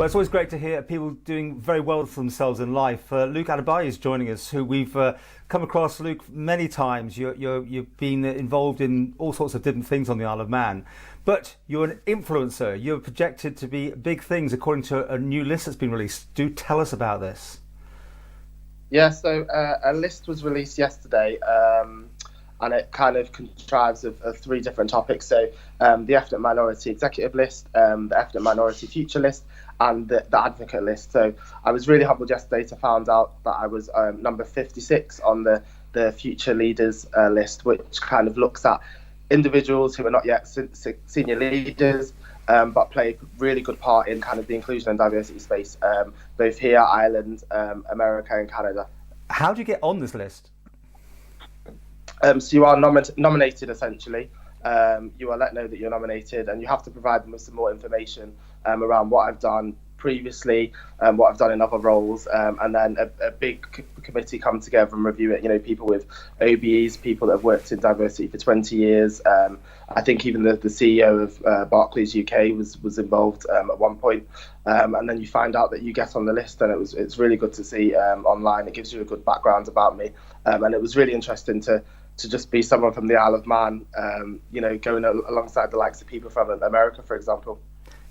Well, it's always great to hear people doing very well for themselves in life. Luke Adebiyi is joining us, who we've come across, Luke, many times. You've been involved in all sorts of different things on the Isle of Man, but you're an influencer. You're projected to be big things according to a new list that's been released. Do tell us about this. Yeah, so a list was released yesterday, and it kind of contrives of three different topics. So the ethnic minority executive list, the ethnic minority future list, and the advocate list. So I was really humbled yesterday to find out that I was number 56 on the future leaders list, which kind of looks at individuals who are not yet senior leaders, but play a really good part in kind of the inclusion and diversity space, both here, Ireland, America and Canada. How do you get on this list? So you are nominated essentially. You are let know that you're nominated, and you have to provide them with some more information around what I've done previously, what I've done in other roles, and then a big committee come together and review it. You know, people with OBEs, people that have worked in diversity for 20 years. I think even the CEO of Barclays UK was involved at one point. And then you find out that you get on the list, and it's really good to see online. It gives you a good background about me, and it was really interesting to just be someone from the Isle of Man, going alongside the likes of people from America, for example.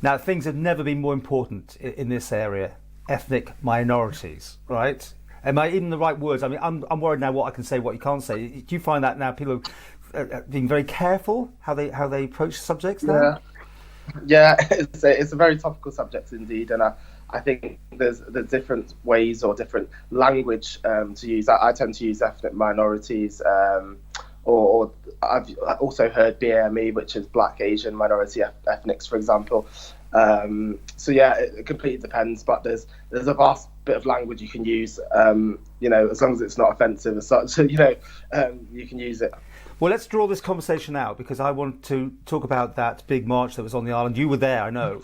Now, things have never been more important in this area, ethnic minorities, right? Am I even the right words? I mean, I'm worried now what I can say, what you can't say. Do you find that now people are being very careful how they approach subjects now? Yeah, it's a very topical subject indeed, and I think there's different ways or different language to use. I tend to use ethnic minorities, or I've also heard BAME, which is Black, Asian, minority ethnics, for example. So yeah, it completely depends, but there's a vast bit of language you can use, as long as it's not offensive as such, you can use it. Well, let's draw this conversation out, because I want to talk about that big march that was on the island. You were there, I know.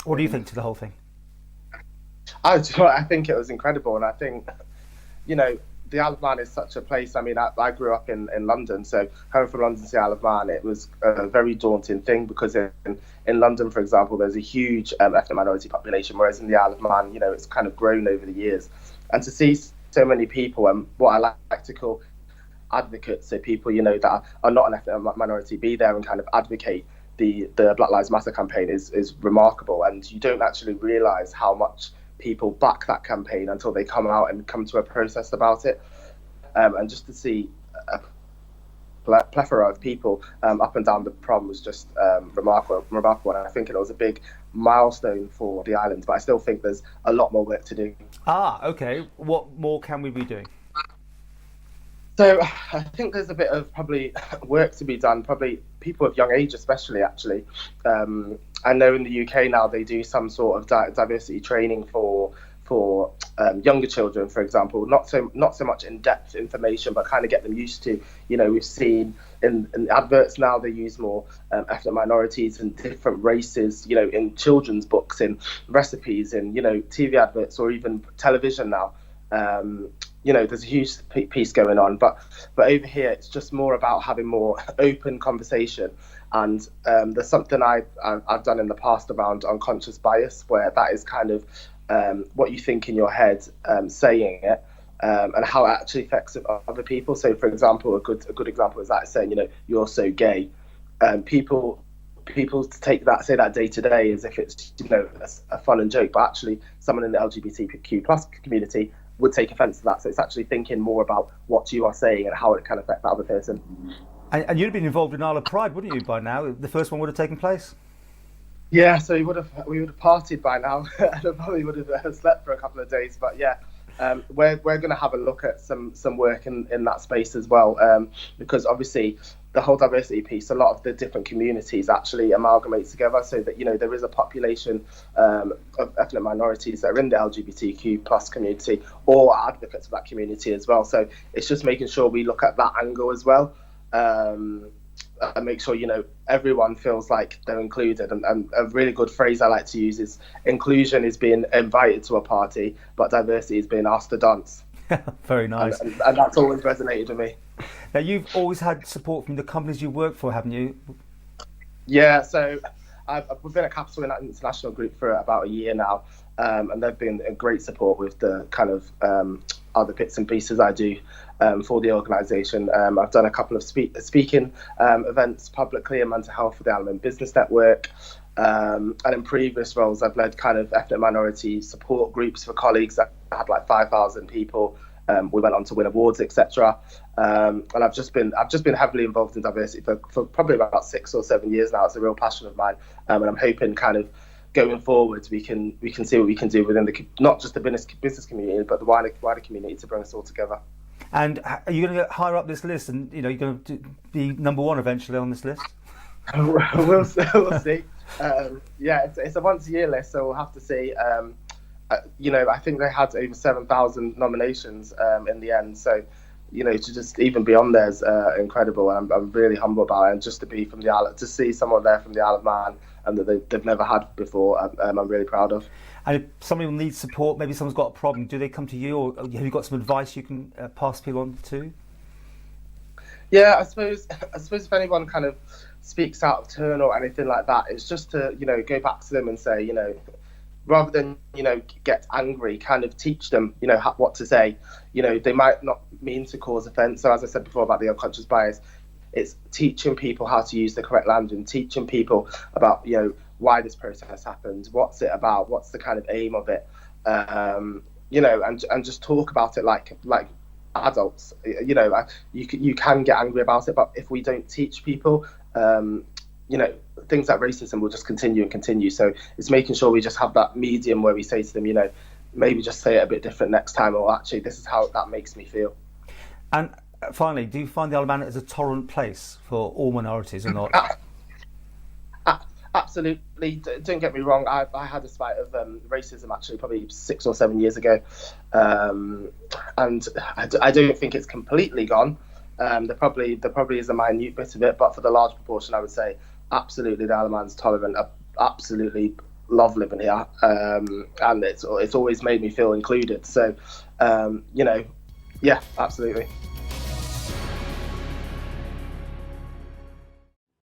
What do you think to the whole thing? I think it was incredible, and I think, the Isle of Man is such a place. I mean, I grew up in London, so coming from London to the Isle of Man, it was a very daunting thing, because in London, for example, there's a huge ethnic minority population, whereas in the Isle of Man, it's kind of grown over the years. And to see so many people, what I like to call advocates, so people, that are not an ethnic minority, be there and kind of advocate the Black Lives Matter campaign is remarkable. And you don't actually realise how much people back that campaign until they come out and come to a protest about it, and just to see a plethora of people up and down the prom was just remarkable, and I think it was a big milestone for the island, but I still think there's a lot more work to do. Okay. What more can we be doing? So I think there's a bit of probably work to be done, probably people of young age especially, actually. I know in the UK now they do some sort of diversity training for younger children, for example. Not so much in-depth information, but kind of get them used to, we've seen in adverts now they use more ethnic minorities and different races, in children's books, in recipes, in, TV adverts, or even television now. There's a huge piece going on, but over here it's just more about having more open conversation. And there's something I've done in the past around unconscious bias, where that is kind of what you think in your head, saying it, and how it actually affects other people. So, for example, a good example is that saying, you're so gay. People say that day to day as if it's a fun and joke, but actually someone in the LGBTQ plus community would take offence to that. So it's actually thinking more about what you are saying and how it can affect that other person. And you'd have been involved in Isle of Pride, wouldn't you, by now? The first one would have taken place? Yeah, so we would have partied by now. I probably would have slept for a couple of days, but yeah. We're going to have a look at some work in that space as well, because obviously the whole diversity piece, a lot of the different communities actually amalgamate together, so that there is a population of ethnic minorities that are in the LGBTQ plus community or are advocates of that community as well. So it's just making sure we look at that angle as well, and make sure everyone feels like they're included. And a really good phrase I like to use is inclusion is being invited to a party, but diversity is being asked to dance. Very nice. And that's always resonated with me. Now, you've always had support from the companies you work for, haven't you? Yeah, so we've been at Capital International Group for about a year now, and they've been a great support with the kind of other bits and pieces I do for the organisation. I've done a couple of speaking events publicly in mental health for the Isle of Man Business Network. And in previous roles, I've led kind of ethnic minority support groups for colleagues that had like 5,000 people. We went on to win awards, etc. And I've just been heavily involved in diversity for probably about 6 or 7 years now. It's a real passion of mine, and I'm hoping kind of going forward we can see what we can do within not just the business community, but the wider community to bring us all together. And are you going to get higher up this list, and you're going to be number one eventually on this list? We'll see. Yeah, it's a once a year list, so we'll have to see. I think they had over 7,000 nominations in the end. So, to just even be on there is incredible. And I'm really humble about it. And just to be from the Isle, to see someone there from the Isle of Man and that they've never had before, I'm really proud of. And if somebody needs support, maybe someone's got a problem, do they come to you, or have you got some advice you can pass people on to? Yeah, I suppose if anyone kind of speaks out of turn or anything like that, it's just to go back to them and say, rather than get angry, kind of teach them what to say. They might not mean to cause offence. So as I said before about the unconscious bias, it's teaching people how to use the correct language and teaching people about why this process happened, what's it about, what's the kind of aim of it, and just talk about it like adults. You can get angry about it, but if we don't teach people, things like racism will just continue and continue. So it's making sure we just have that medium where we say to them, maybe just say it a bit different next time, or actually this is how that makes me feel. And finally, do you find the Isle of Man as a tolerant place for all minorities or not? Absolutely. Don't get me wrong. I had a spite of racism actually probably 6 or 7 years ago, and I don't think it's completely gone. There probably is a minute bit of it, but for the large proportion, I would say absolutely the Isle of Man's tolerant. I absolutely love living here, and it's always made me feel included. So, yeah, absolutely.